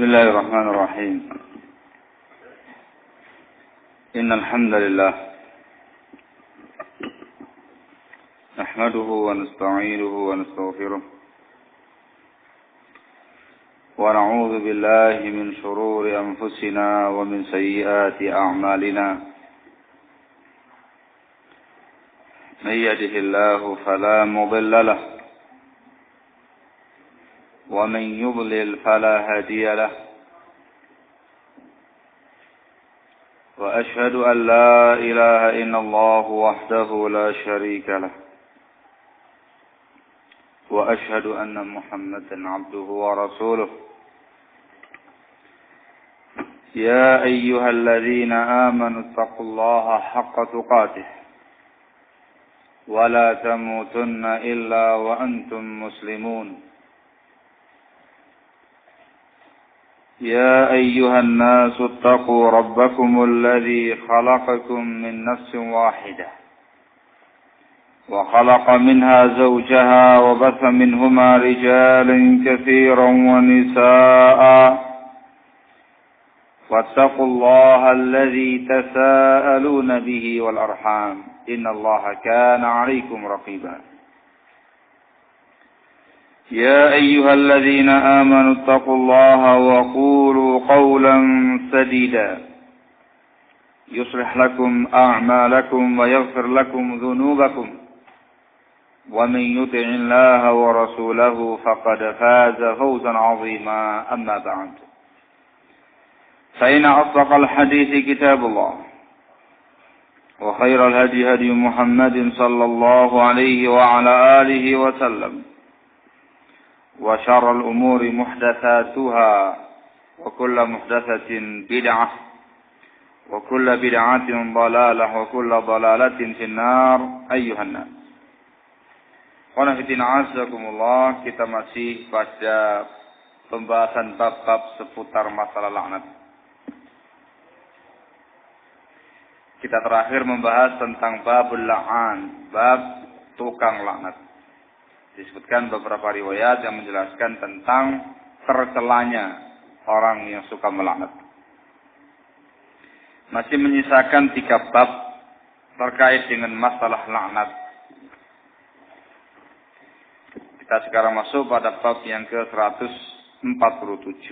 بسم الله الرحمن الرحيم إن الحمد لله نحمده ونستعينه ونستغفره ونعوذ بالله من شرور أنفسنا ومن سيئات أعمالنا من يهده الله فلا مضل له ومن يضلل فلا هادي له وأشهد أن لا إله إلا الله وحده لا شريك له وأشهد أن محمدا عبده ورسوله يا أيها الذين آمنوا اتقوا الله حق تقاته ولا تموتن إلا وأنتم مسلمون يا أيها الناس اتقوا ربكم الذي خلقكم من نفس واحدة وخلق منها زوجها وبث منهما رجالا كثيرا ونساء واتقوا الله الذي تساءلون به والأرحام إن الله كان عليكم رقيبا يا أيها الذين آمنوا اتقوا الله وقولوا قولا سديدا يصلح لكم أعمالكم ويغفر لكم ذنوبكم ومن يطع الله ورسوله فقد فاز فوزا عظيما أما بعد فإن أصدق الحديث كتاب الله وخير الهدي هدي محمد صلى الله عليه وعلى آله وسلم وشر الأمور محدثاتها وكل محدثة بدعة وكل بدعة ضلالة وكل ضلالة في النار أيها الناس. Qanafitina'azakumullah, kita masih pada pembahasan bab-bab seputar masalah laknat. Kita terakhir membahas tentang babul la'an, bab tukang laknat. Disebutkan beberapa riwayat yang menjelaskan tentang tercelanya orang yang suka melaknat. Masih menyisakan 3 bab terkait dengan masalah laknat. Kita sekarang masuk pada bab yang ke-147.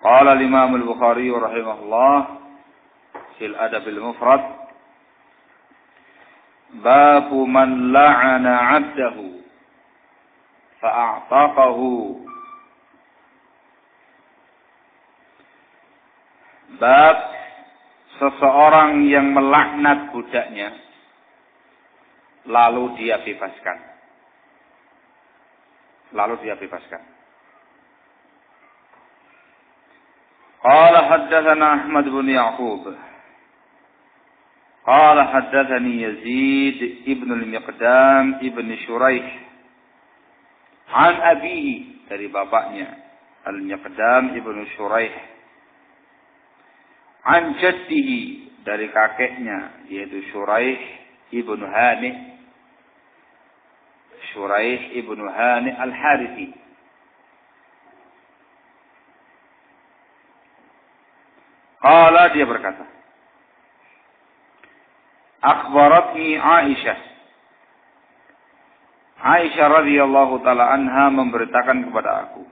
Qala al-Imam al-Bukhari rahimahullah fil Adabil Mufrad, babu man la'ana 'abdahu fa'a'taqahu. Bab seseorang yang melaknat budaknya lalu dia bebaskan. Qala haddatsana Ahmad bin Ya'qub قال حدثني يزيد ابن المقدام ابن شريح عن أبيه dari bapaknya Al-Miqdam ibn Shuraih, an jaddihi dari kakeknya yaitu Shuraih ibn Hani Al-Harithi. Qala, dia berkata, akhbaratni Aisyah radhiyallahu taala anha memberitakan kepada aku,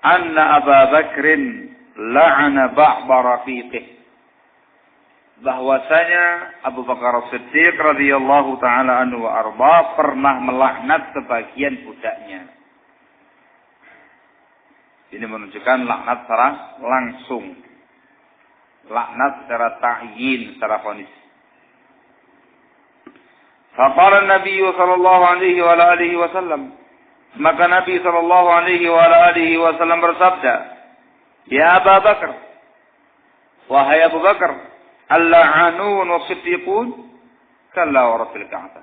anna Abu Bakrin la'ana ba'da rafiqih, bahwasanya Abu Bakar As-Siddiq radhiyallahu taala anhu wa arba pernah melaknat sebagian budaknya. Ini menunjukkan laknat secara langsung, laknat secara ta'yin, secara vonis. Faqala Nabi sallallahu alaihi wa alihi wasallam, maka Nabi sallallahu alaihi wa alihi wasallam bersabda, ya Abu Bakar, wahai Abu Bakar, al-la'anun wa siddiqun kalla wa rabbil Ka'bah.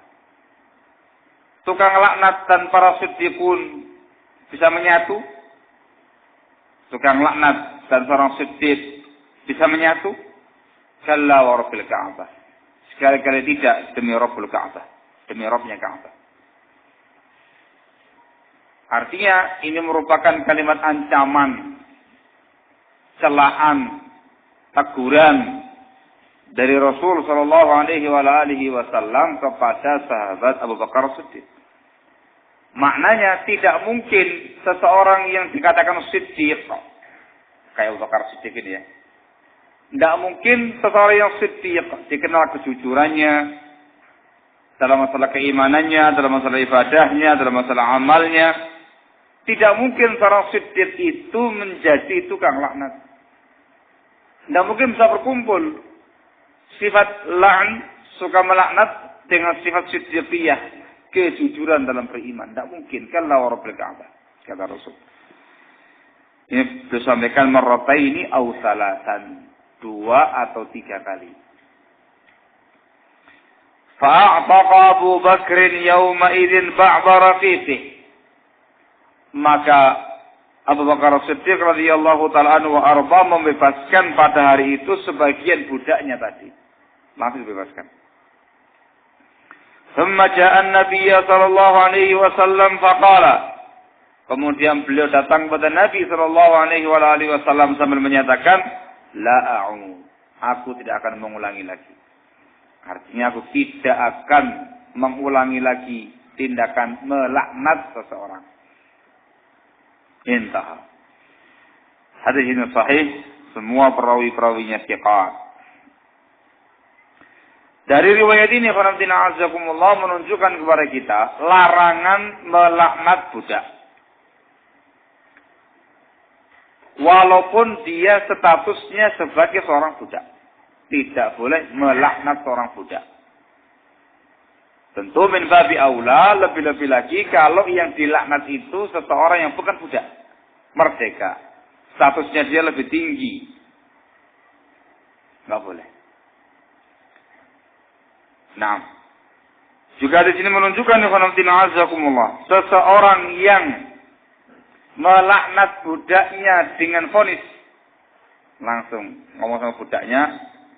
Tukang laknat dan para siddiqun bisa menyatu? Tukang laknat dan seorang siddiq bisa menyatu? Kalla wa rabbil Ka'bah. Sekali-kali tidak, demi Rabbul Ka'bah, demi Rabbnya Ka'bah. Artinya ini merupakan kalimat ancaman, celaan, teguran dari Rasul sallallahu alaihi wasallam kepada sahabat Abu Bakar Siddiq. Maknanya tidak mungkin seseorang yang dikatakan Siddiq kayak Abu Bakar Siddiq ini ya. Tidak mungkin seseorang yang Siddiq dikenal kejujurannya dalam masalah keimanannya, dalam masalah ibadahnya, dalam masalah amalnya. Tidak mungkin seorang Siddiq itu menjadi tukang laknat. Tidak mungkin bisa berkumpul sifat la'n, suka melaknat, dengan sifat siddiqiyah, kejujuran dalam beriman. Tidak mungkin. Kalla wa rabbil Ka'bah, kata Rasul. Ini disampaikan marrataini aw salatan, 2 atau 3 kali. Fa'ataqa Abu Bakr yawma idzin ba'da rafiqih. Maka Abu Bakar Siddiq radhiyallahu taala anhu wa arba membebaskan pada hari itu sebagian budaknya tadi. Langsung dibebaskan. Thumma ja'a an-nabiy sallallahu alaihi wasallam faqala. Kemudian beliau datang kepada Nabi sallallahu alaihi wasallam sambil menyatakan, la a'ud. Aku tidak akan mengulangi lagi. Artinya aku tidak akan mengulangi lagi tindakan melaknat seseorang. Intah. Hadis ini sahih, semua perawi-perawinya thiqat. Dari riwayat ini qanafina azakumullah menunjukkan kepada kita larangan melaknat budak. Walaupun dia statusnya sebagai seorang budak, tidak boleh melaknat seorang budak. Tentu min babi aula, lebih-lebih lagi kalau yang dilaknat itu seseorang yang bukan budak, merdeka. Statusnya dia lebih tinggi. Enggak boleh. Nah, juga di sini menunjukkan seseorang yang melaknat budaknya dengan vonis, langsung ngomong sama budaknya,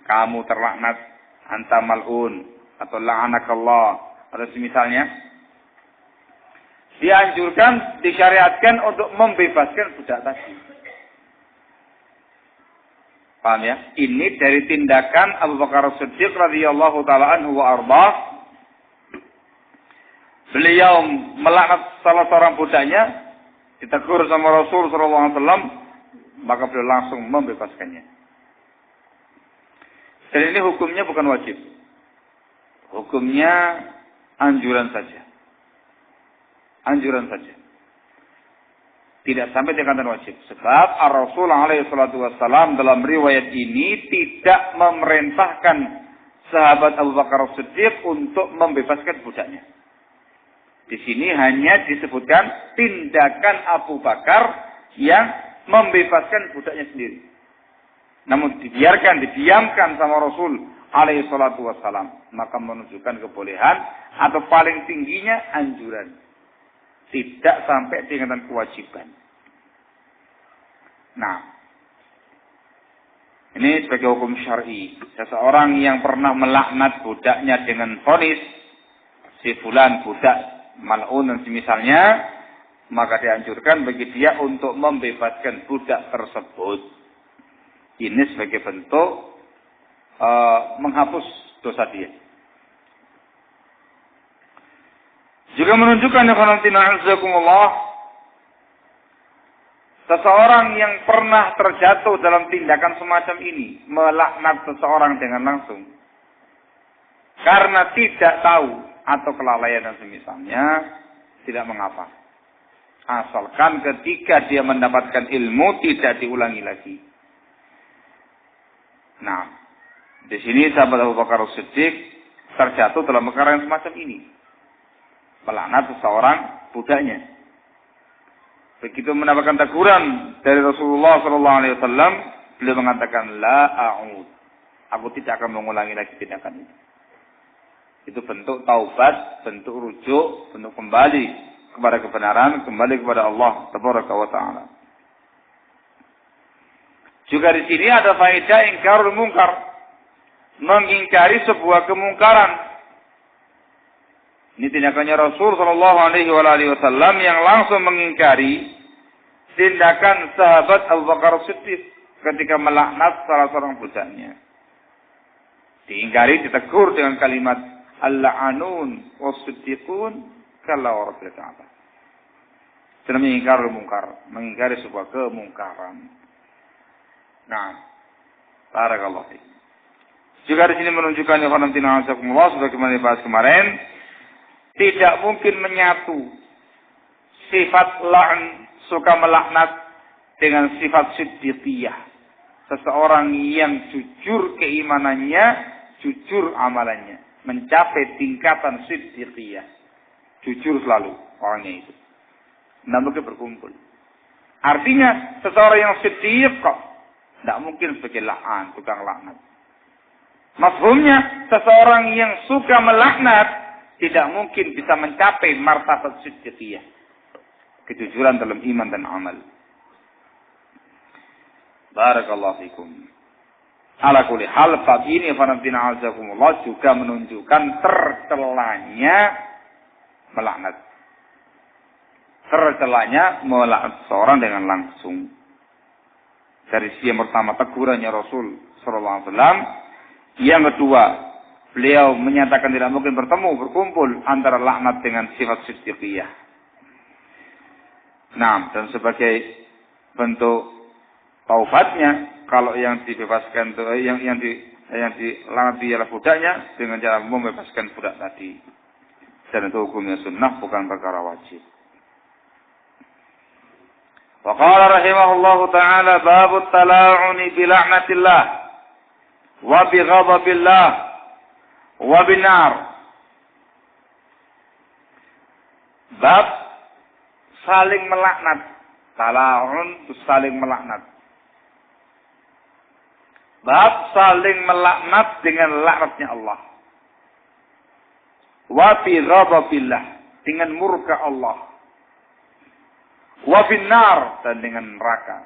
kamu terlaknat, anta mal'un, atau la'anakallah, atau semisalnya. Dianjurkan, disyariatkan untuk membebaskan budak tadi. Paham ya? Ini dari tindakan Abu Bakar Siddiq radhiyallahu taala anhu wa arba. Beliau melaknat salah seorang budaknya, ditegur sama Rasul sallallahu alaihi wasallam, maka beliau langsung membebaskannya. Dan ini hukumnya bukan wajib. Hukumnya anjuran saja. Anjuran saja. Tidak sampai tingkatan wajib. Sebab Rasul alaihi salatu wassalam dalam riwayat ini tidak memerintahkan sahabat Abu Bakar Siddiq untuk membebaskan budaknya. Di sini hanya disebutkan tindakan Abu Bakar yang membebaskan budaknya sendiri. Namun didiamkan sama Rasul alaihi salatu wassalam. Maka menunjukkan kebolehan atau paling tingginya anjuran. Tidak sampai tingkatan kewajiban. Nah, ini sebagai hukum syar'i. Seseorang yang pernah melaknat budaknya dengan vonis, si fulan budak mal'un dan semisalnya, maka dianjurkan bagi dia untuk membebaskan budak tersebut. Ini sebagai bentuk menghapus dosa dia. Juga menunjukkan seseorang yang pernah terjatuh dalam tindakan semacam ini, melaknat seseorang dengan langsung, karena tidak tahu atau kelalaian dan semisalnya, tidak mengapa. Asalkan ketika dia mendapatkan ilmu tidak diulangi lagi. Nah, di sini sahabat Abu Bakar Siddiq terjatuh dalam perkara yang semacam ini. Melaknat seseorang budaknya. Begitu mendapatkan teguran dari Rasulullah SAW, beliau mengatakan, la a'ud. Aku tidak akan mengulangi lagi tindakan itu. Itu bentuk taubat, bentuk rujuk, bentuk kembali kepada kebenaran, kembali kepada Allah Tabaraka wa Ta'ala. Juga di sini ada faedah ingkarul mungkar. Mengingkari sebuah kemungkaran. Ini tindakannya Rasul sallallahu alaihi wasallam yang langsung mengingkari tindakan sahabat Abu Bakar Siddiq ketika melaknat salah seorang budaknya. Diingkari, ditegur dengan kalimat al-la'anun was-siddiqun kalla rabbil ka'bah. Sedang mengingkari sebuah kemungkaran. Nah, barakallahu fiik. Juga di sini menunjukkan sebagaimana dibahas kemarin, tidak mungkin menyatu sifat la'n, suka melaknat, dengan sifat siddiqiyah. Seseorang yang jujur keimanannya, jujur amalannya, mencapai tingkatan siddiqiyah. Jujur selalu orangnya itu. Tidak mungkin berkumpul. Artinya seseorang yang siddiq kok tidak mungkin sebagai la'an, tukang laknat. Mafhumnya, seseorang yang suka melaknat tidak mungkin bisa mencapai martabat siddiqiyah, kejujuran dalam iman dan amal. Barakallahu fikum. Ala kulli hal, bab ini fanabdina azakumullah juga menunjukkan tercelanya melaknat. Tercelanya melaknat seorang dengan langsung. Dari sisi yang pertama tegurannya Rasul sallallahu alaihi wasallam. Yang kedua, beliau menyatakan tidak mungkin berkumpul antara laknat dengan sifat siddiqiyah. Nah, dan sebagai bentuk taubatnya, kalau yang dibebaskan itu yang dilaknat ialah budaknya, dengan cara membebaskan budak tadi. Dan itu hukumnya sunnah, bukan perkara wajib. Wa qala rahimahullahu ta'ala babut tala'uni bi la'natillah wa bi ghadabillah wa bin nar. Bab saling melaknat. Tala'un itu saling melaknat. Bab saling melaknat dengan laknatnya Allah. Wa bi ghadabillah, dengan murka Allah. Wa finnar, dan dengan neraka.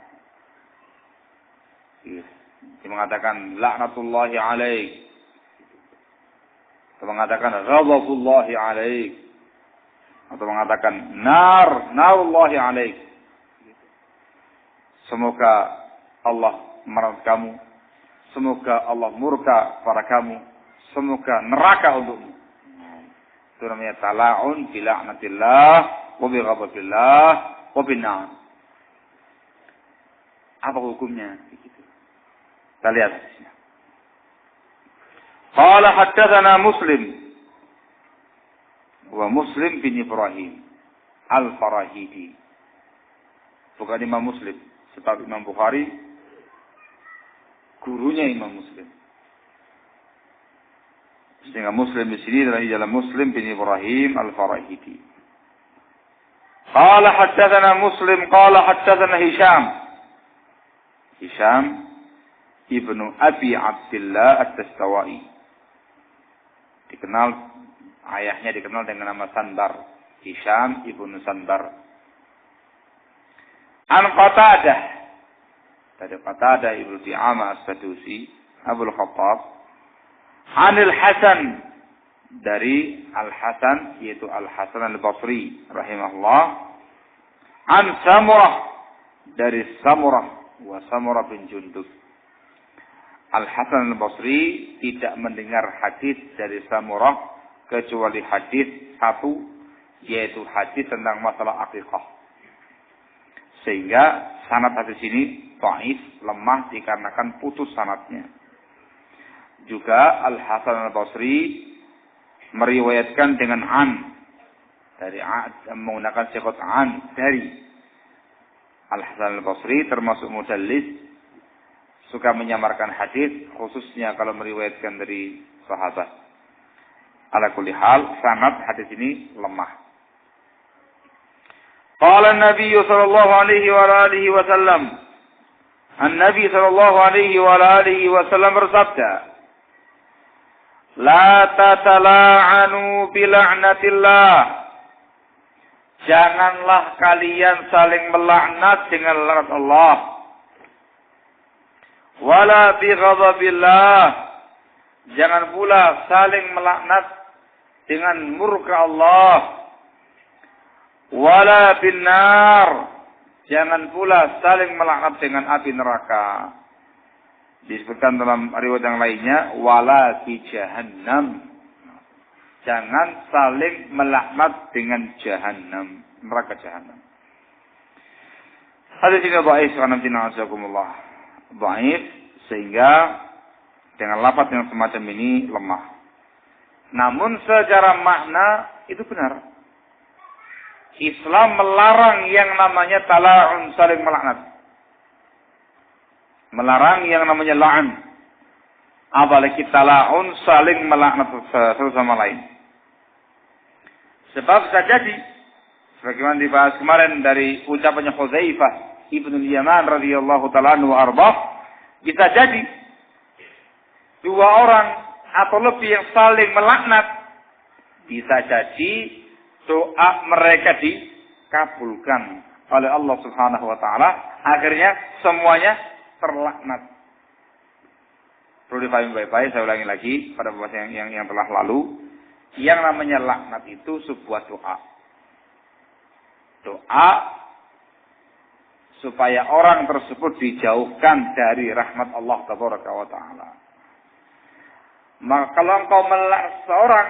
Dia mengatakan laknatullahi alaik. Atau mengatakan ghadabullahi alaik. Atau mengatakan narullahi alaik. Semoga Allah merakit kamu. Semoga Allah murka pada kamu. Semoga neraka untukmu. Itu namanya tala'un bi la'natillah wa bi ghadabillah wa bin nar. Apa hukumnya? Kita lihat. Qala haddatsana Muslim wa Muslim bin Ibrahim Al-Farahidi. Bukan Imam Muslim, sebab Imam Bukhari gurunya Imam Muslim. Sehingga Muslim di sini adalah Muslim bin Ibrahim Al-Farahidi. Qala haddatsana Muslim qala haddatsana Hisham ibnu Abi Abdullah At-Tastawai. Ayahnya dikenal dengan nama Sandar. Hisham ibnu Sandar. An Qatadah. Dari Qatadah ibnu Di'amah As-Sadusi, Abul Khattab. Anil Hasan, dari Al-Hasan, yaitu Al-Hasan Al-Basri rahimahullah. An Samurah, dari Samurah wa Samurah bin Jundub. Al-Hasan Al-Basri tidak mendengar hadis dari Samurah kecuali hadis satu, yaitu hadis tentang masalah akikah. Sehingga sanad hadis ini dhaif, lemah dikarenakan putus sanadnya. Juga Al-Hasan Al-Basri meriwayatkan dengan dari menggunakan siqat dari. Al-Hasan Al-Basri termasuk mudallis, suka menyamarkan hadis, khususnya kalau meriwayatkan dari sahabat. Ala kulli hal, sanad hadis ini lemah. Qala an-nabiy sallallahu alaihi wa alihi wasallam. An-nabi sallallahu alaihi wa alihi wasallam bersabda, "La tatala'anu bi la'natillah." Janganlah kalian saling melaknat dengan laknat Allah. Wala bi ghadabillah. Jangan pula saling melaknat dengan murka Allah. Wala binnar, jangan pula saling melaknat dengan api neraka. Disebutkan dalam riwayat yang lainnya, wala fi jahannam. Jangan saling melaknat dengan jahannam, neraka jahannam. Hadis ini dhaif, azakumullah. Dhaif sehingga dengan lafaz yang semacam ini lemah. Namun secara makna itu benar. Islam melarang yang namanya tala'un, saling melaknat. Melarang yang namanya la'an. Apalagi tala'un, saling melaknat satu sama lain. Sebab bisa jadi, sebagaimana dibahas kemarin dari ucapannya Hudzaifah ibnu Yaman radhiyallahu ta'ala anhu wa arbah, bisa jadi dua orang atau lebih yang saling melaknat, bisa jadi doa mereka dikabulkan oleh Allah Subhanahu wa taala, akhirnya semuanya terlaknat. Perlu dipahami baik-baik, saya ulangi lagi pada pembahasan yang telah lalu. Yang namanya laknat itu sebuah doa. Doa supaya orang tersebut dijauhkan dari rahmat Allah Tabaraka wa taala. Maka kalau engkau melaknat seorang,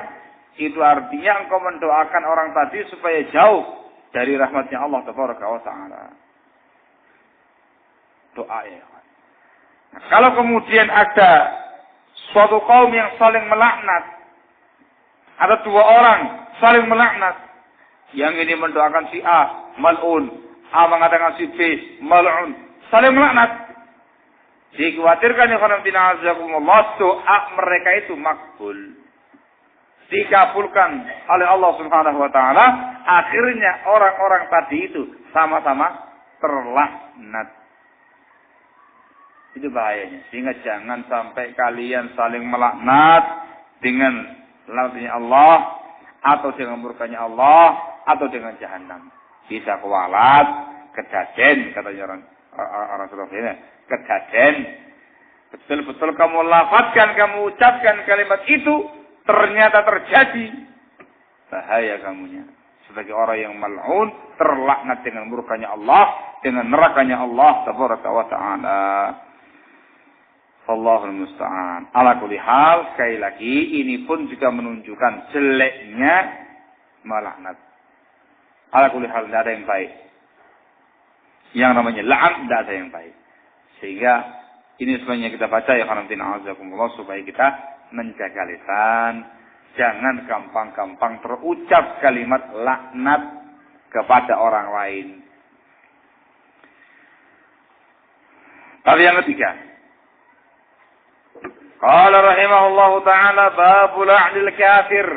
itu artinya engkau mendoakan orang tadi supaya jauh dari rahmatnya Allah Tabaraka wa ta'ala. Doa ya. Nah, kalau kemudian ada suatu kaum yang saling melaknat, ada dua orang saling melaknat, yang ini mendoakan si A, mal'un, A mengatakan si B, mal'un, saling melaknat. Dikhawatirkan ya Allah, doa mereka itu makbul, dikabulkan oleh Allah Subhanahu wa taala, akhirnya orang-orang tadi itu sama-sama terlaknat. Itu bahayanya. Sehingga jangan sampai kalian saling melaknat dengan laknatnya Allah, atau dengan murkanya Allah, atau dengan jahanam. Bisa kualat, kedaden, katanya orang Surabaya, kedaden. Betul-betul kamu lafadzkan, kamu ucapkan kalimat itu, ternyata terjadi, bahaya kamunya. Sebagai orang yang mal'un, terlaknat dengan murkanya Allah, dengan nerakanya Allah Tabaraka wa ta'ala. Allahul musta'an. Ala kulli hal, sekali lagi, ini pun juga menunjukkan jeleknya melaknat. Ala kulli hal, tidak ada yang baik. Yang namanya la'an, tidak ada yang baik. Sehingga, ini sebenarnya kita baca ya khanatina azakumullah, supaya kita menjaga lisan, jangan gampang-gampang terucap kalimat laknat kepada orang lain. Tapi yang ketiga, qala rahimahullahu ta'ala babul la'nil kafir,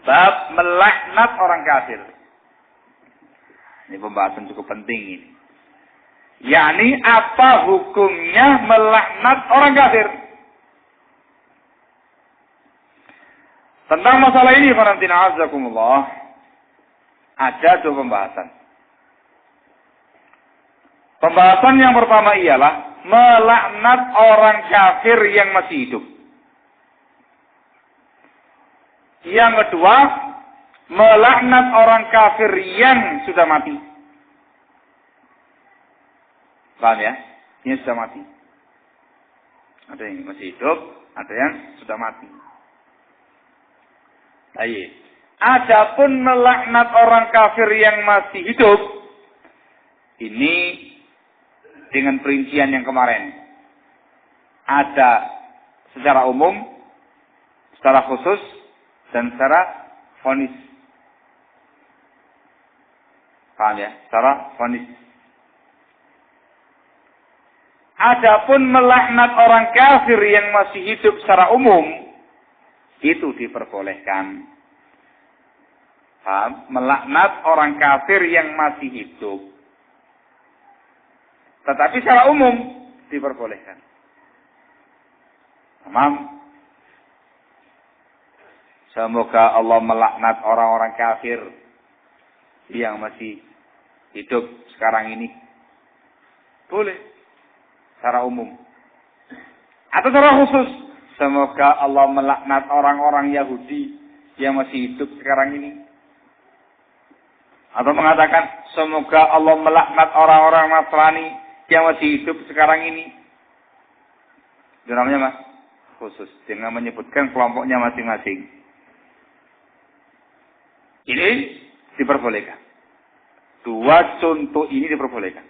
bab melaknat orang kafir. Ini pembahasan cukup penting ini. yakni apa hukumnya melaknat orang kafir. Tentang masalah ini, Farantina Azakumullah, ada dua pembahasan. Pembahasan yang pertama ialah melaknat orang kafir yang masih hidup. Yang kedua, melaknat orang kafir yang sudah mati. Paham ya? Ini sudah mati. Ada yang masih hidup, ada yang sudah mati. Baik. Adapun melaknat orang kafir yang masih hidup, ini dengan perincian yang kemarin. Ada secara umum, secara khusus, dan secara vonis. Paham ya? Secara vonis. Adapun melaknat orang kafir yang masih hidup secara umum, itu diperbolehkan. Paham? Melaknat orang kafir yang masih hidup. Tetapi secara umum diperbolehkan. Paham? Semoga Allah melaknat orang-orang kafir yang masih hidup sekarang ini. Boleh. Secara umum. Atau secara khusus. Semoga Allah melaknat orang-orang Yahudi yang masih hidup sekarang ini. Atau mengatakan semoga Allah melaknat orang-orang Nasrani yang masih hidup sekarang ini. Itu namanya mas khusus dengan menyebutkan kelompoknya masing-masing. Ini diperbolehkan. Dua contoh ini diperbolehkan.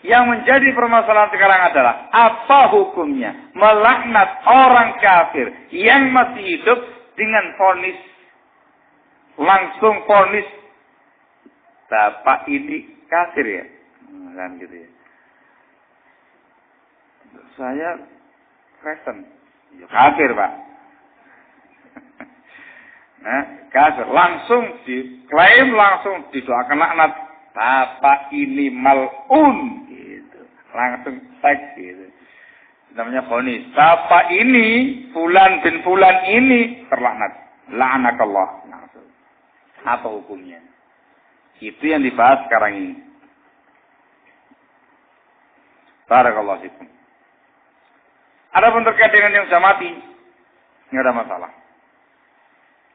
Yang menjadi permasalahan sekarang adalah apa hukumnya melaknat orang kafir yang masih hidup dengan vonis, langsung vonis bapak ini kafir ya, kan gitu ya. Saya Kristen, ya, kafir pak. Nah, kafir langsung diklaim, langsung didoakan laknat bapak ini mal'un gitu, langsung teks gitu. Namanya vonis. Bapak ini fulan bin fulan ini terlaknat, la'anakallah langsung. Apa hukumnya? Itu yang dibahas sekarang ini. Barakallahu fikum. Adapun terkait dengan yang sudah mati, nggak ada masalah.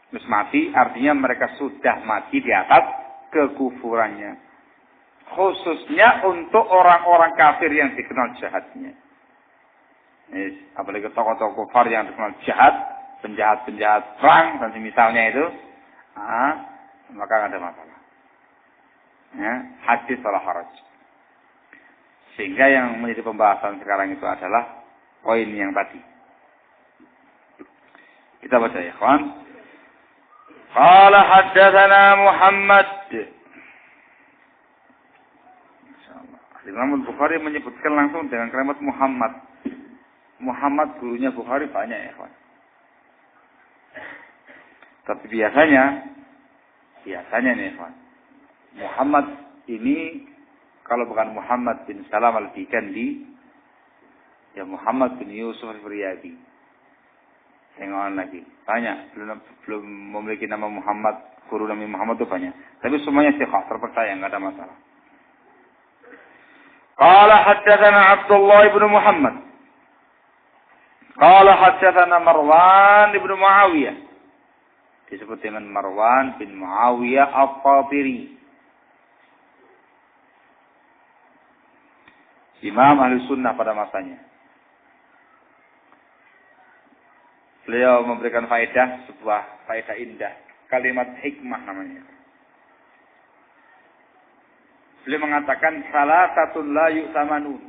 Terus mati artinya mereka sudah mati di atas kekufurannya. Khususnya untuk orang-orang kafir yang dikenal jahatnya. Apalagi tokoh-tokoh kafir yang dikenal jahat, penjahat-penjahat perang dan semisalnya itu, maka nggak ada masalah. Ya, hadis wala haraj. Sehingga yang menjadi pembahasan sekarang itu adalah poin yang tadi. Kita baca ya, kawan. Qala haddatsana Muhammad. Insyaallah. Imam Bukhari menyebutkan langsung dengan kalimat Muhammad. Muhammad gurunya Bukhari banyak ya, kawan. Tapi biasanya nih, kawan. Muhammad ini kalau bukan Muhammad bin Salam al-Bikandi, ya Muhammad bin Yusuf al-Firyadi. Tengok lagi. Banyak. Belum memiliki nama Muhammad. Guru nama Muhammad itu banyak. Tapi semuanya thiqah. Terpercaya. Enggak ada masalah. Qala haddatsana Abdullah ibn Muhammad. Qala haddatsana Marwan ibn Muawiyah. Disebut dengan Marwan bin Muawiyah al-Fatiri. Imam Ahli Sunnah pada masanya. Beliau memberikan faedah, sebuah faedah indah. Kalimat hikmah namanya. Beliau mengatakan, salasatun la yu'tamanun.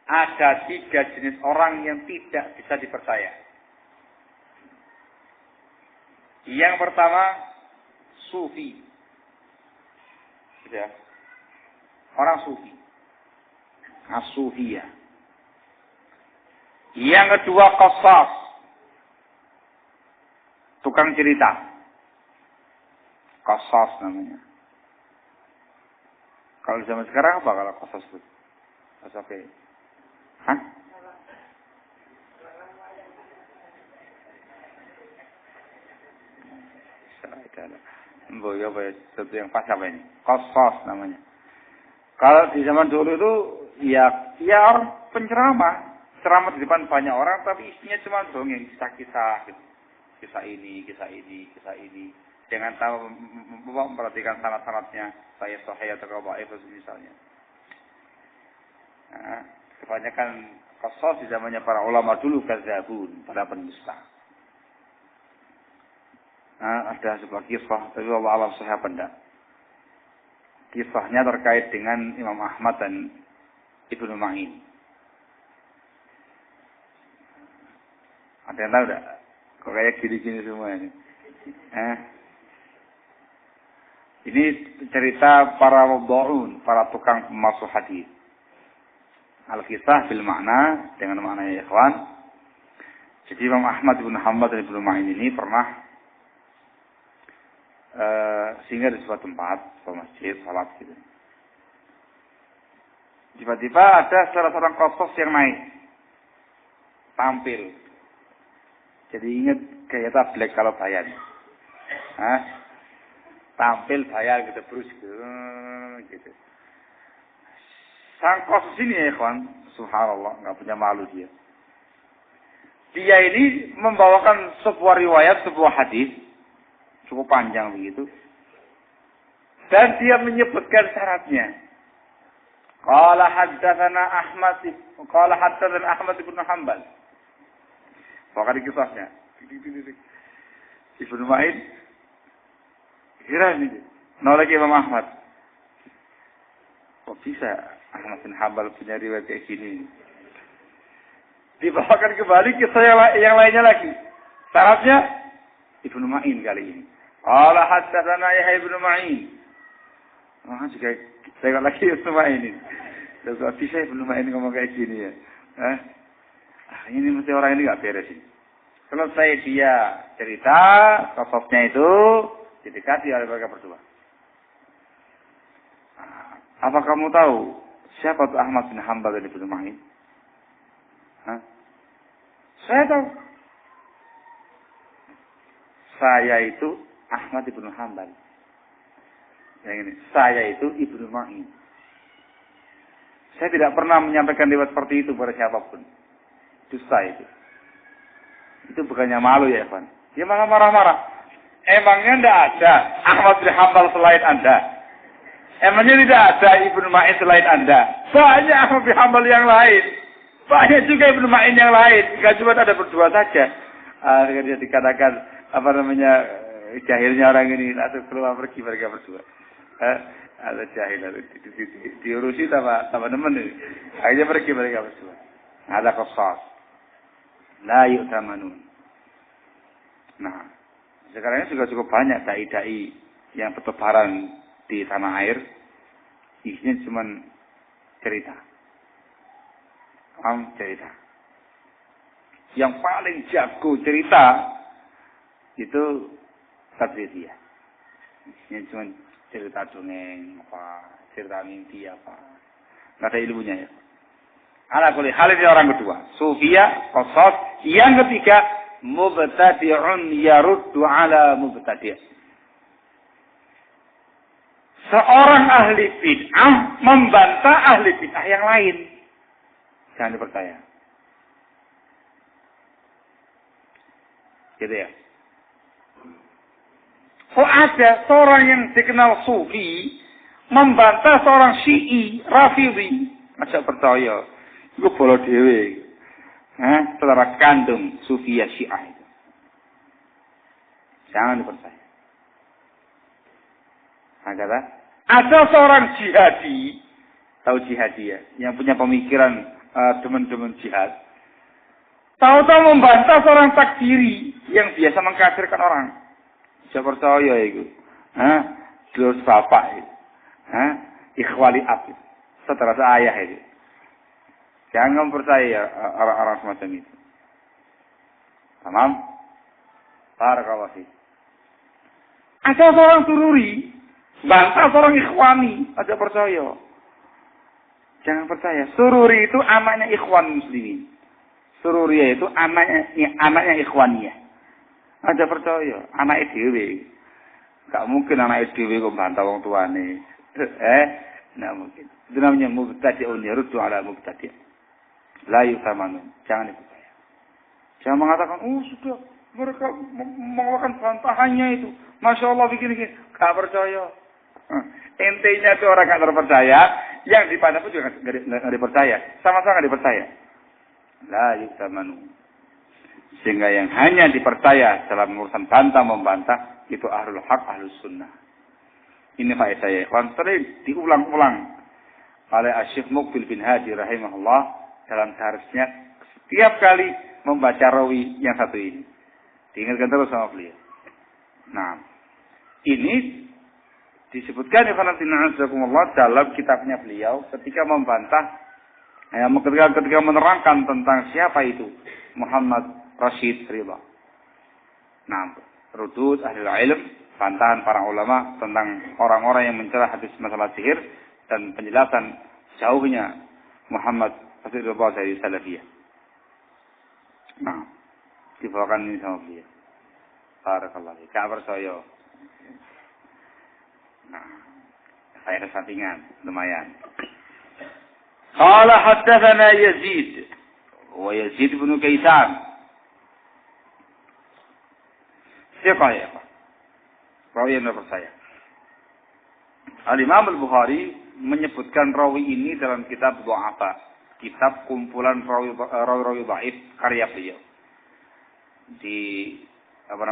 Ada 3 jenis orang yang tidak bisa dipercaya. Yang pertama, sufi. Ya. Orang sufi. As-sufiyah. Yang kedua qasas, tukang cerita, qasas namanya. Kalau zaman sekarang apa kalau qasas itu? Qasas apa? Hah? Ya, sesuatu yang pas apa ini? Qasas namanya. Kalau di zaman dulu itu ya orang penceramah. Ceramah di depan banyak orang, tapi isinya cuma dongeng, kisah-kisah, gitu. Kisah ini. Jangan tahu memperhatikan sanad-sanadnya, saya sahih atau dhaif misalnya. Nah, kebanyakan qasas di zamannya para ulama dulu kadzabun, para pendusta. Nah, ada sebuah kisah, tapi Allah alam sahih apa enggak. Kisahnya terkait dengan Imam Ahmad dan Ibnu Ma'in. Ada yang tahu enggak? Kok kayak gini-gini semua ini? Ini cerita para mubda'un, para tukang pemalsu hadis. Al-kisah bil makna, dengan maknanya ikhwan. Jadi Imam Ahmad bin Hanbal dan Ibnu Ma'in ini pernah singgah di sebuah tempat, sebuah masjid, salat gitu. Tiba-tiba ada salah seorang qasas yang naik, tampil. Jadi ingat kayak tablek kalau bayar. Tampil bayar gitu terus gitu. Sang qasas ini ya ikhwan, subhanallah, enggak punya malu dia. Dia ini membawakan sebuah riwayat, sebuah hadis cukup panjang begitu. Dan dia menyebutkan syaratnya. Qala haddatsana Ahmad bin Hanbal. Bahkan kisahnya. Ibnu Ma'in. Kira ini. Nolak Imam Ahmad. Kok bisa Ahmad bin Hanbal punya riwayat kayak gini? Dibawakan kembali kisah yang lainnya lagi. Syaratnya Ibnu Ma'in kali ini. Qala haddatsana Yahya ibnu Ma'in. Juga saya lagi Ibnu Ma'in ini. Kok bisa Ibnu Ma'in ngomong kayak gini ya? Ini mesti orang ini enggak beres ini. Selesai dia cerita, sosoknya itu didekati oleh mereka berdua. Apa kamu tahu siapa tuh Ahmad bin Hanbal dan Ibnu Ma'in? Saya tahu. Saya itu Ahmad bin Hanbal. Yang ini, saya itu Ibnu Ma'in. Saya tidak pernah menyampaikan riwayat seperti itu pada siapapun. Dusta itu. Itu bukannya malu ya, Evan. Dia malah marah-marah. Emangnya tidak ada Ahmad bin Hanbal selain Anda? Emangnya tidak ada Ibnu Ma'in selain Anda? Banyak Ahmad bin Hanbal yang lain. Banyak juga Ibnu Ma'in yang lain. Tidak cuma ada berdua saja. Akhirnya dikatakan, jahilnya orang ini. Atau keluar pergi mereka berdua. Ada jahil. Diurusi sama teman ini. Akhirnya pergi mereka berdua. Ada qasas. La yu'tamanun. Nah, sekarang ini juga cukup banyak dai-dai yang bertebaran di tanah air. Isinya cuma cerita. Cerita. Yang paling jago cerita itu Tabligiyah. Isinya cuma cerita dongeng cerita mimpi Nggak ada ilmunya ya. Ala kulli hal ini orang kedua. Sufiyah, qasas. Yang ketiga, mubtadi'un yaruddu ala mubtadi'. Seorang ahli bid'ah membantah ahli bid'ah yang lain. Jangan dipercaya. Gitu ya. Kok ada seorang yang dikenal sufi membantah seorang syi'i, rafidhi. Masa percaya. Itu bola dewe. Saudara kandung sufiyah syiah itu. Jangan dipercaya. Kata, ada seorang jihadi, tahu jihadi ya, yang punya pemikiran demen-demen jihad. Tahu-tahu membantah seorang takfiri yang biasa mengkafirkan orang. Saya percaya itu. Terus bapak itu. Ikhwali ab itu. Saudara ayah itu. Jangan percaya orang-orang semacam itu. Tamam? Barakallahu fiik. Ada seorang sururi, bantah seorang ikhwani, ada percaya. Jangan percaya. Sururi itu anaknya ikhwan muslimin. Sururiyah itu anaknya ikhwaniyah. Ada percaya. Anak dhewe. Gak mungkin anak dhewe kok bantah wong tuane. Nggak mungkin. Itu namanya mubtadi'un yaruddu ala mubtadi'. La yu'tamanun. Jangan dipercaya. Jangan mengatakan, sudah mereka mengeluarkan bantahannya itu. Masya Allah begini-begini. Gak percaya. Intinya itu orang gak terpercaya. Yang dipandang pun juga gak dipercaya. Sama-sama gak dipercaya. La yu'tamanun. Sehingga yang hanya dipercaya dalam urusan bantah membantah itu ahlul haq, ahlus sunnah. Ini faedah ya. Sering diulang-ulang oleh Syekh Muqbil bin Hadi rahimahullah dalam tarznya setiap kali membaca rawi yang satu ini. Diingatkan terus sama beliau. Nah, ini disebutkan dalam kitabnya beliau ketika membantah, ketika menerangkan tentang siapa itu Muhammad Rashid Ridha. Nah, rudud ahli ilm, bantahan para ulama tentang orang-orang yang mencela hadis masalah sihir dan penjelasan jauhnya Muhammad Rashid Ridha dari salafiyah. Nah, dibawakan ini sama beliau. Barakallahu fiik. Gak percaya. Nah, saya ada sampingan, lumayan. Qala haddatsana Yazid wa Yazid bin Kaisan Siapa ya, Pak? Rawi yang terpercaya. Al-Imam Al-Bukhari menyebutkan rawi ini dalam kitab Du'afa, kitab kumpulan rawi-rawi dhaif karya beliau.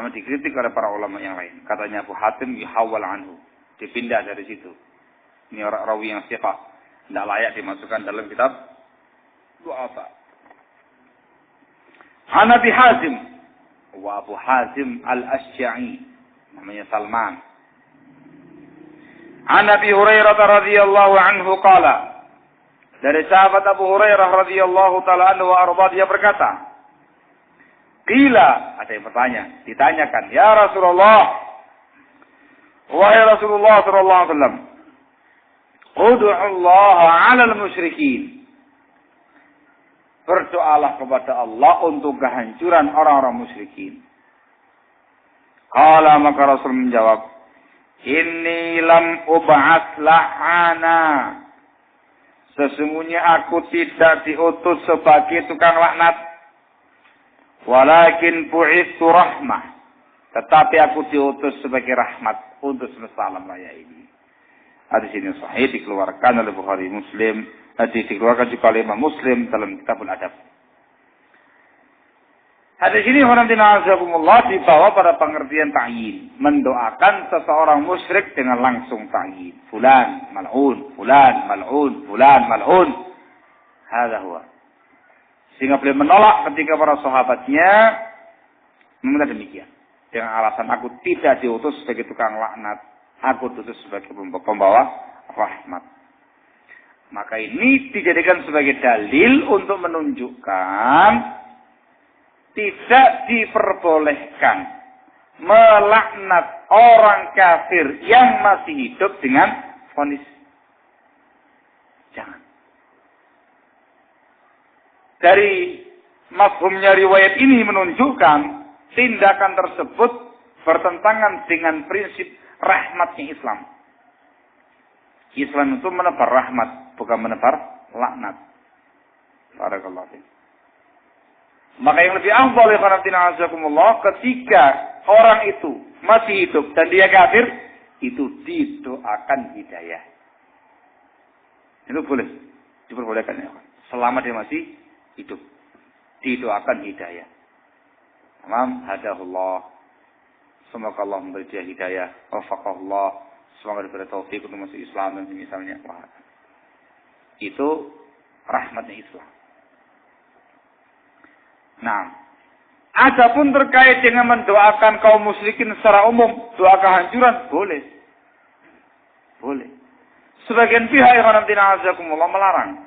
Dikritik oleh para ulama yang lain. Katanya Abu Hatim yuhawwal anhu, dipindah dari situ. Ini orang rawi yang thiqah, tidak layak dimasukkan dalam kitab Du'afa. An Abi Hazim wa Abu Hazim Al-Asy'a'i, namanya Salman. An Abi Hurairah radhiyallahu anhu qala, dari sahabat Abu Hurairah radhiyallahu taala anhu wa arda, dia berkata, qila, ada yang bertanya, ditanyakan, ya Rasulullah, wahai Rasulullah sallallahu alaihi wasallam, ud'u Allah 'alal musyrikin, berdoalah kepada Allah untuk kehancuran orang-orang musyrikin. Qala, maka Rasul menjawab, inni lam ub'ats la'ana, sesungguhnya aku tidak diutus sebagai tukang laknat, walakin bu'itsu rahmah, tetapi aku diutus sebagai rahmat untuk semesta alam raya ini. Hadis ini sahih, dikeluarkan oleh Bukhari Muslim, dikeluarkan juga oleh Imam Muslim dalam Kitabul Adab. Hadis ini dibawa pada pengertian ta'yin, mendoakan seseorang musyrik dengan langsung ta'yin. Fulan mal'un, fulan mal'un, fulan mal'un. Hadza huwa. Sehingga beliau menolak ketika para sahabatnya meminta demikian. Dengan alasan aku tidak diutus sebagai tukang laknat, aku diutus sebagai pembawa rahmat. Maka ini dijadikan sebagai dalil untuk menunjukkan tidak diperbolehkan melaknat orang kafir yang masih hidup dengan vonis. Jangan. Dari mafhumnya riwayat ini menunjukkan tindakan tersebut bertentangan dengan prinsip rahmatnya Islam. Islam itu menebar rahmat, bukan menebar laknat. Barakallahu fiik. Maka yang lebih afdal ketika orang itu masih hidup dan dia kafir, itu didoakan hidayah. Itu boleh, diperbolehkan ya. Selama dia masih hidup, didoakan hidayah. Amin. Hadahullah. Semoga Allah memberi dia hidayah. Wafaqahullah. Semoga diberi taufik untuk masuk Islam dan misalnya. Itu rahmatnya Islam. Nah, adapun terkait dengan mendoakan kaum musyrikin secara umum, doa kehancuran, boleh. Boleh. Sebagian pihak yang melarang.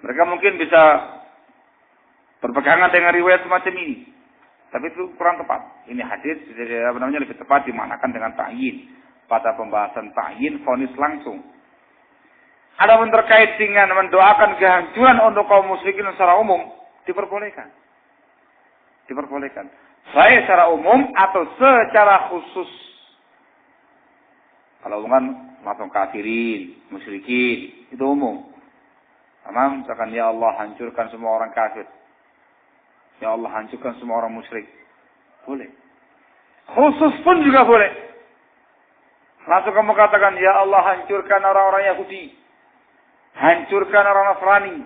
Mereka mungkin bisa berpegangan dengan riwayat semacam ini. Tapi itu kurang tepat. Ini hadis lebih tepat dimanakan dengan ta'yin. Pada pembahasan ta'yin, vonis langsung. Adapun terkait dengan mendoakan kehancuran untuk kaum musyrikin secara umum, diperbolehkan. Diperbolehkan. Baik secara umum atau secara khusus. Kalau kan langsung kafirin, musyrikin, itu umum. Tamam, misalkan ya Allah hancurkan semua orang kafir. Ya Allah hancurkan semua orang musyrik. Boleh. Khusus pun juga boleh. Langsung kamu katakan, ya Allah hancurkan orang-orang Yahudi. Hancurkan orang Nasrani.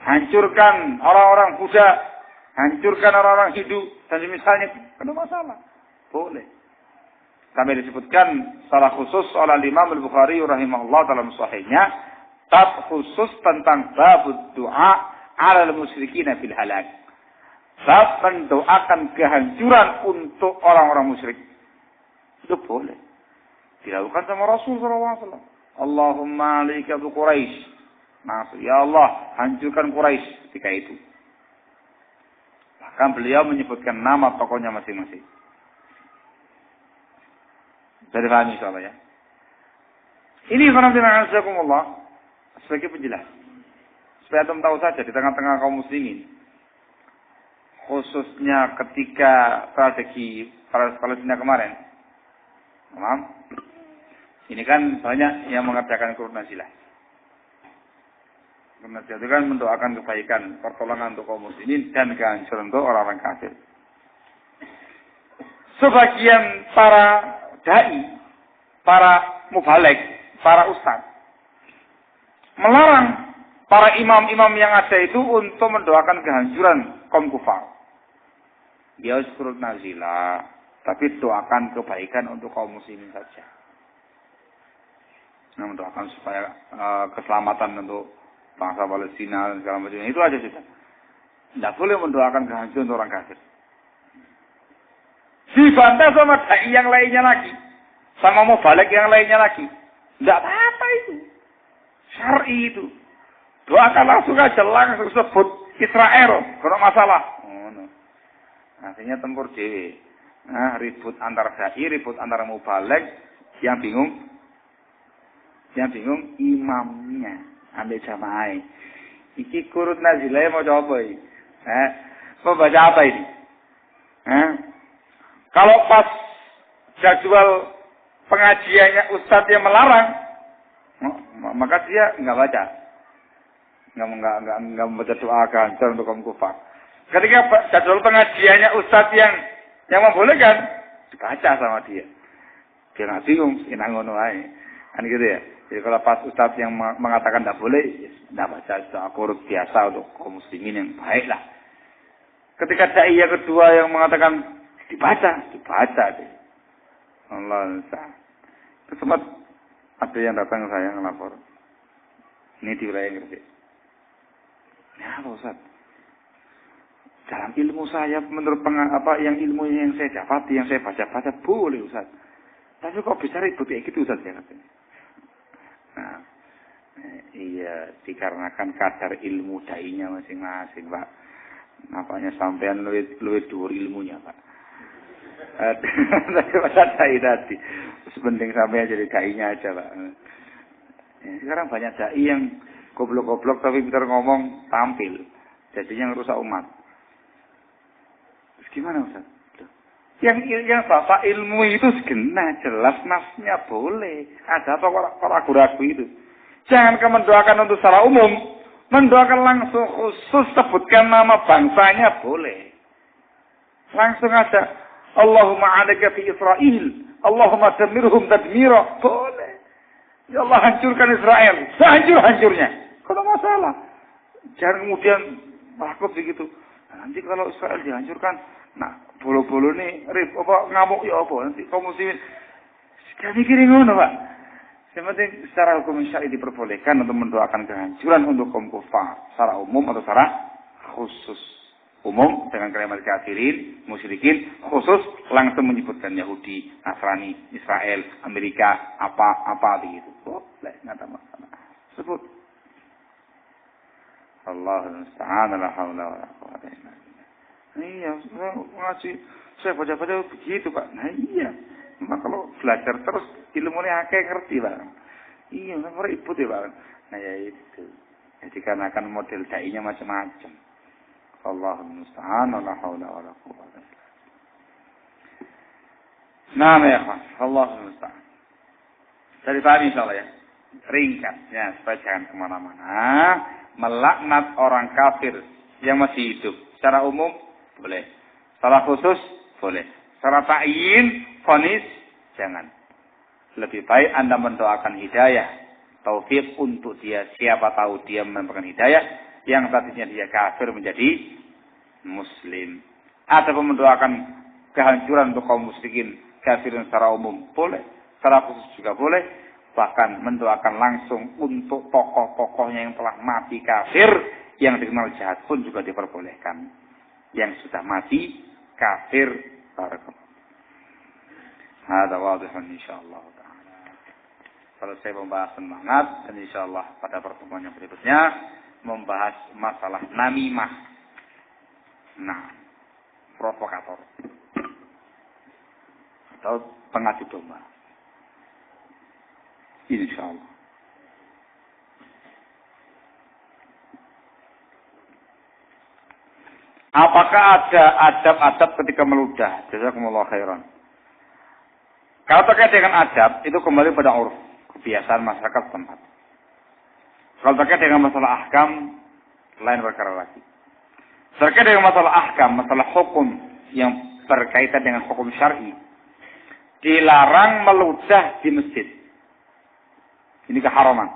Hancurkan orang-orang Buddha, hancurkan orang-orang Hindu, dan misalnya, ada masalah. Boleh. Sampai disebutkan salah khusus oleh Imam Al-Bukhari rahimahullah dalam sahihnya, bab khusus tentang bab doa ala al-musyrikin fil halak. Bab mendoakan kehancuran untuk orang-orang musyrik. Itu boleh. Dilakukan sama Rasul SAW. Allahumma alaika bi Quraisy. Maksud, ya Allah, hancurkan Quraisy ketika itu. Bahkan beliau menyebutkan nama tokohnya masing-masing. Jadi paham insyaallah ya. Ini Allah sebagai penjelas. Supaya antum tahu saja di tengah-tengah kaum muslimin. Khususnya ketika strategi Palestina kemarin. Paham? Ini kan banyak yang mengerjakan kurnazilah. Itu kan mendoakan kebaikan, pertolongan untuk kaum muslimin dan kehancuran untuk orang-orang kafir. sebagian para dai, para mubaligh, para ustaz melarang para imam-imam yang ada itu untuk mendoakan kehancuran kaum kufar. Ya surut nazilah, tapi doakan kebaikan untuk kaum muslimin saja. Nah, mendoakan supaya keselamatan untuk bangsa Palestina dan segala macam itu aja sudah. Tidak boleh mendoakan kehancuran untuk orang kafir. Dibantah sama dai yang lainnya lagi, sama mubaligh yang lainnya lagi. Tidak apa-apa itu, syar'i itu. Doakan langsung aja, langsung sebut Israel, kalau masalah. Artinya tempur dewe. Nah, ribut antar dai, ribut antara mubaligh, yang bingung imamnya, ambil jamaah. Iki kurut nazilah mau coba ini. Mau baca apa ini? Kalau pas jadwal pengajiannya ustadz yang melarang, maka dia nggak baca, nggak membaca doa ganjar untuk kaum kufar. Ketika jadwal pengajiannya ustadz yang membolehkan, dibaca sama dia. Dia nggak bingung, inang ngono ae. Kan gitu ya. Jadi kalau pas ustadz yang mengatakan tidak boleh, tidak baca doa qunut biasa untuk kaum muslimin yang baik lah. Ketika dai yang kedua yang mengatakan dibaca deh. Allah Ta'ala. Sempat ada yang datang ke saya ngelapor. Ini di wilayah Gresik. Ya Pak Ustaz, dalam ilmu saya menurut ilmu yang saya dapati, yang saya baca boleh Ustaz. Tapi kok bisa ribut kayak gitu Ustaz ya katanya. Nah, iya dikarenakan kadar ilmu dai-nya masing-masing Pak. Nampaknya sampean luwih dhuwur ilmunya Pak. Daripada dai tadi. Sepenting sampean jadi dai-nya aja Pak. Sekarang banyak dai yang goblok-goblok tapi pintar ngomong tampil. Jadinya ngerusak umat. Terus gimana Ustaz? Yang bapak ilmu itu segena jelas nasnya boleh. Ada apa ragu-ragu itu? Jangan mendoakan untuk secara umum, mendoakan langsung khusus sebutkan nama bangsanya boleh. Langsung aja Allahumma 'alaika fi Israil, Allahumma damirhum tadmira, boleh. Ya Allah hancurkan Israel, sehancur-hancurnya. Kalau masalah. Jangan kemudian takut begitu. Nanti kalau Israel dihancurkan, nah bolo-bolo ini ngamuk ya apa nanti kaum muslimin. Sekali mikirin ngono Pak. Yang penting secara hukum syar'i diperbolehkan untuk mendoakan kehancuran untuk kaum kufar secara umum atau secara khusus. Umum dengan kalimat kafirin, musyrikin, khusus langsung menyebutkan Yahudi, Nasrani, Israel, Amerika, apa begitu. Boleh, enggak ada masalah. Sebut. Allahumma musta'an la haula wala quwwata illa billah. Iya, ngaji saya baca-baca begitu Pak. Nah iya. Memang kalau belajar terus ilmunya akeh ngerti Pak. Iya, memang ribut ya Pak. Nah ya itu. Jadi karena kan model dai-nya macam-macam. Allahumma musta'an la haula wala quwwata illa billah. Nah ya Pak, Allahumma musta'an. Jadi paham insyaallah ya. Ringkasnya supaya jangan kemana-mana. Melaknat orang kafir yang masih hidup. Secara umum boleh. Secara khusus boleh. Secara ta'yin, vonis jangan. Lebih baik Anda mendoakan hidayah, taufik untuk dia. Siapa tahu dia menemukan hidayah yang tadinya dia kafir menjadi muslim. Ataupun mendoakan kehancuran untuk kaum musyrikin kafirin secara umum boleh. Secara khusus juga boleh. Bahkan mendoakan langsung untuk tokoh-tokohnya yang telah mati kafir, yang dikenal jahat pun juga diperbolehkan. Yang sudah mati kafir, barakallahu. Hada wadihun insyaallah ta'ala. Selesai membahas semangat, dan insyaallah pada pertemuan yang berikutnya membahas masalah namimah. Nah, provokator atau pengadu domba. InsyaAllah. Apakah ada adab-adab ketika meludah? Jazakumullah khairan. Kalau terkait dengan adab, itu kembali pada urf, kebiasaan masyarakat setempat. Kalau terkait dengan masalah ahkam, lain perkara lagi. Terkait dengan masalah ahkam, masalah hukum yang berkaitan dengan hukum syar'i. Dilarang meludah di masjid. Ini keharaman.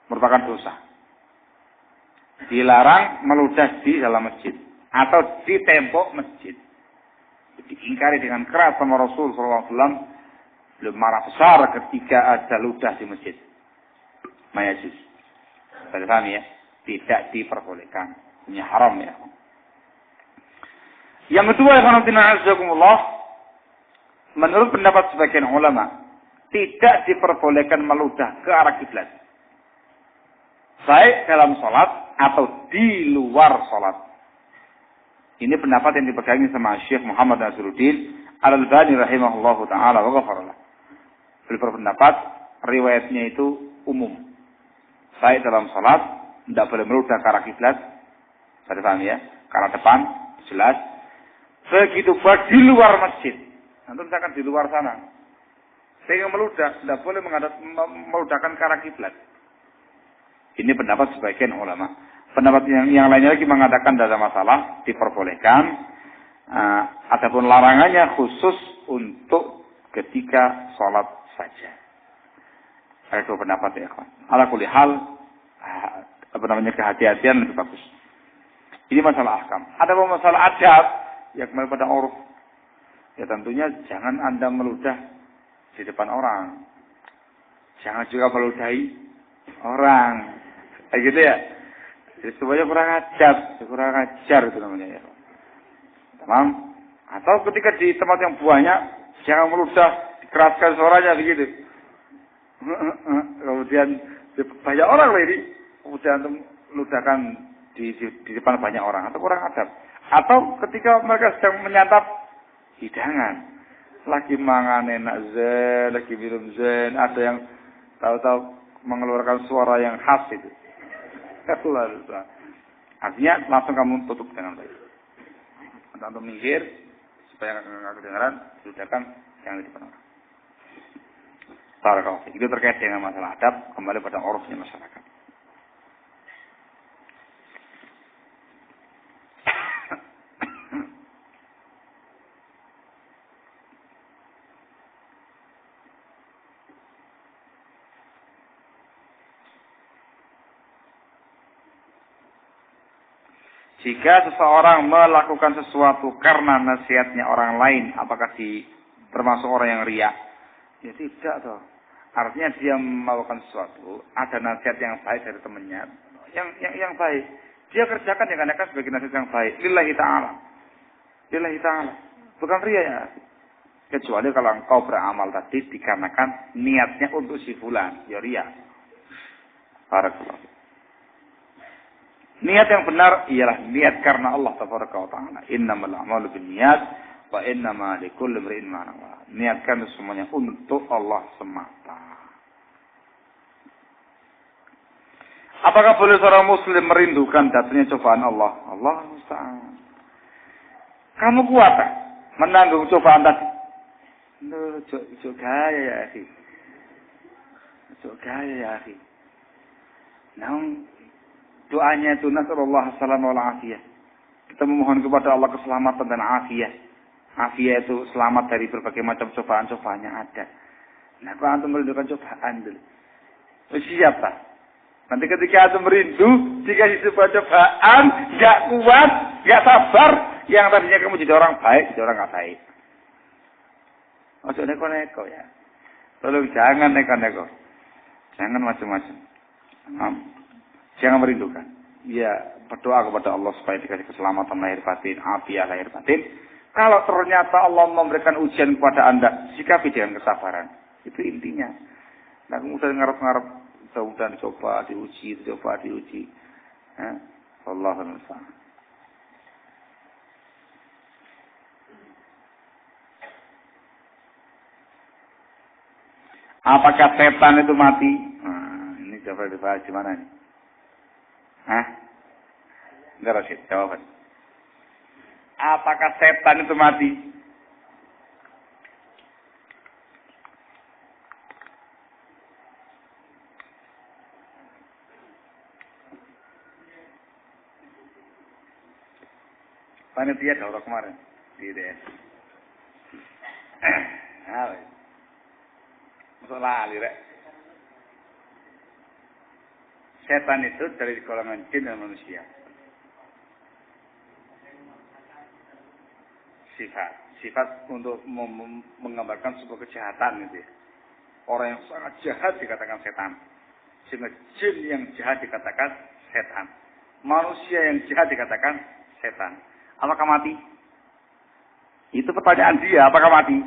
Merupakan dosa. Dilarang meludah di dalam masjid. Atau di tembok masjid. Diingkari dengan keras sama Rasul SAW. Belum marah besar ketika ada ludah di masjid. Mayajus. Saya paham ya? Tidak diperbolehkan. Ini haram ya. Yang kedua, menurut pendapat sebagian ulama, tidak diperbolehkan meludah ke arah kiblat. Baik dalam sholat atau di luar sholat. Ini pendapat yang dipegangi sama Syekh Muhammad Nasruddin Al-Albani rahimahullahu ta'ala wa ghafarallah. Beliau berpendapat riwayatnya itu umum. Baik dalam sholat, tidak boleh meludah ke arah kiblat. Saya paham ya? Ke arah depan, jelas. Begitu pula di luar masjid. Nanti misalkan di luar sana. Sehingga meludah, tidak boleh meludahkan ke arah kiblat. Ini pendapat sebagian ulama. Pendapat yang lainnya lagi mengatakan tidak ada masalah, diperbolehkan. Adapun larangannya khusus untuk ketika sholat saja. Ada dua pendapat ya kawan. Ala kulli hal, kehati-hatian lebih bagus. Ini masalah ahkam. Ada masalah adab yang kembali pada uruf. Ya tentunya jangan Anda meludah di depan orang. Jangan juga meludahi orang. Kayak gitu ya. Jadi semuanya kurang ajar itu namanya ya. Tamam. Atau ketika di tempat yang banyak, jangan meludah, dikeraskan suaranya begitu. Kemudian banyak orang lagi, kemudian meludahkan di depan banyak orang, atau kurang adab. Atau ketika mereka sedang menyantap hidangan, lagi mangan enak zen, lagi minum zen, ada yang tahu-tahu mengeluarkan suara yang khas itu. Artinya langsung kamu tutup dengan baik. Untuk minggir supaya nggak kedengaran, sudahkan jangan di depan orang. Barakallahu fiik. Itu terkait dengan masalah adab, kembali pada urufnya masyarakat. Jika seseorang melakukan sesuatu karena nasihatnya orang lain, apakah termasuk orang yang riya? Ya tidak toh. Artinya dia melakukan sesuatu, ada nasihat yang baik dari temannya, yang baik. Dia kerjakan dengan sebagai nasihat yang baik. Lillahi ta'ala. Lillahi ta'ala. Bukan riya ya. Kecuali kalau engkau beramal tadi dikarenakan niatnya untuk si fulan, ya riya. Barakallahu. Niat yang benar ialah niat karena Allah tabaraka wa ta'ala. Innamal a'malu binniyat wa innama likulli imrin ma nawa. Niatkan semuanya untuk Allah semata. Apakah boleh seorang muslim merindukan datangnya cobaan Allah? Allah musta'an. Kamu kuat tak menanggung cobaan tadi? Cok gaya ya akhi. Cok gaya ya akhi. Doanya itu nasallallahu salam wal afiyah. Kita memohon kepada Allah keselamatan dan afiyah. Afiyah itu selamat dari berbagai macam cobaan-cobaan yang ada. Nah, kalau antum merindukan cobaan dulu. Siapa? Nanti ketika antum merindu, dikasih cobaan, enggak kuat, enggak sabar, yang tadinya kamu jadi orang baik, jadi orang enggak baik. Masuk neko-neko ya. Tolong jangan neko-neko. Jangan macam-macam. Jangan merindukan. Ya, berdoa kepada Allah supaya dikasih keselamatan lahir batin, afiat lahir batin. Kalau ternyata Allah memberikan ujian kepada Anda, sikapi dengan kesabaran. Itu intinya. Nah, kemudian ngarep-ngarep, mudah-mudahan coba diuji. Allahumma musta'an. Apakah setan itu mati? Nah, ini coba dibahas di mana nih? Enggak Rasid, jawaban. Apakah setan itu mati? Panitia daurah kemarin. Gitu ya. Masuk lali rek. Setan itu dari golongan jin dan manusia. Sifat untuk menggambarkan sebuah kejahatan gitu ya. Orang yang sangat jahat dikatakan setan. Sehingga jin yang jahat dikatakan setan. Manusia yang jahat dikatakan setan. Apakah mati? Itu pertanyaan dia, apakah mati?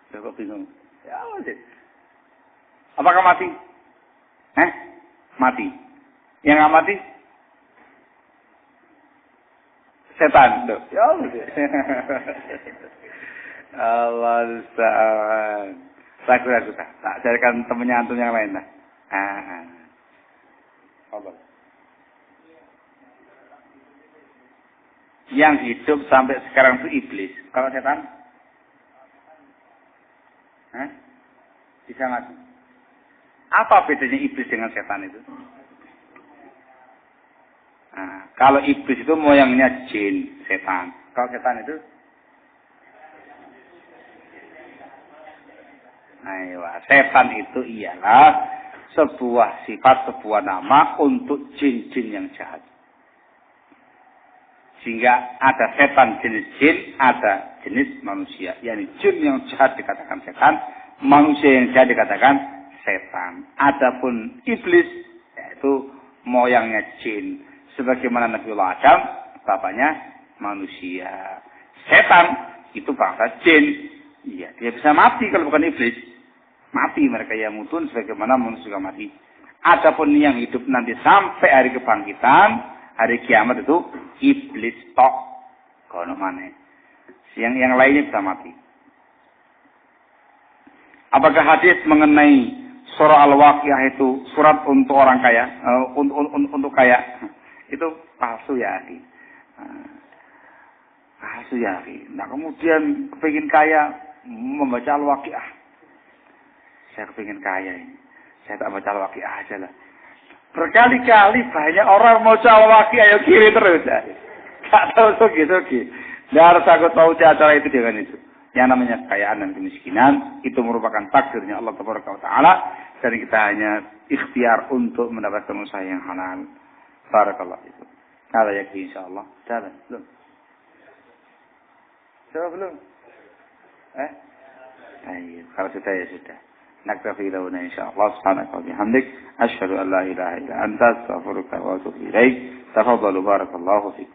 Saya kok bingung. Ya, sih. Apakah mati? Mati. Yang nggak mati? Setan. Loh. Ya, Allah Ustaz. Ragu-ragu. Tak carikan temannya antum yang lain lah. Allah. Yang hidup sampai sekarang itu iblis. Kalau setan? Bisa mati. Apa bedanya iblis dengan setan itu? Kalau iblis itu moyangnya jin, setan. Kalau setan itu? Setan itu ialah sebuah sifat, sebuah nama untuk jin-jin yang jahat. Sehingga ada setan jenis jin, ada jenis manusia. Yani jin yang jahat dikatakan setan, manusia yang jahat dikatakan setan. Adapun iblis, yaitu moyangnya jin. Sebagaimana Nabiullah Adam, bapaknya manusia. Setan itu bangsa jin. Iya, dia bisa mati kalau bukan iblis. Mati mereka yang mutun sebagaimana manusia juga mati. Adapun yang hidup nanti sampai hari kebangkitan, hari kiamat itu iblis tok. Kono maneh. Yang lainnya bisa mati. Apakah hadis mengenai surah Al-Waqiah itu surat untuk orang kaya, untuk kaya? Itu palsu ya, akhi. Palsu ya, akhi. Nah, kemudian kepingin kaya membaca Al-Waqiah. Saya kepingin kaya ini. Saya tak baca Al-Waqiah aja lah. Berkali-kali banyak orang mau baca Al-Waqiah, ayo kiri terus. Tak tahu sogi-sogi. Tidak harus aku tahu cara itu dengan itu. Yang namanya kekayaan dan kemiskinan itu merupakan takdirnya Allah Taala, dan kita hanya ikhtiar untuk mendapatkan usaha yang halal. Barakallah itu. Ada ya insyaallah. Sudah belum? Sudah belum? Ayo, kalau sudah ya sudah. Naktafi lahuna insyaallah. Subhanaka wa bihamdik, asyhadu an la ilaha illa anta, astaghfiruka wa atubu ilaik. Tafadhalu barakallahu fikum.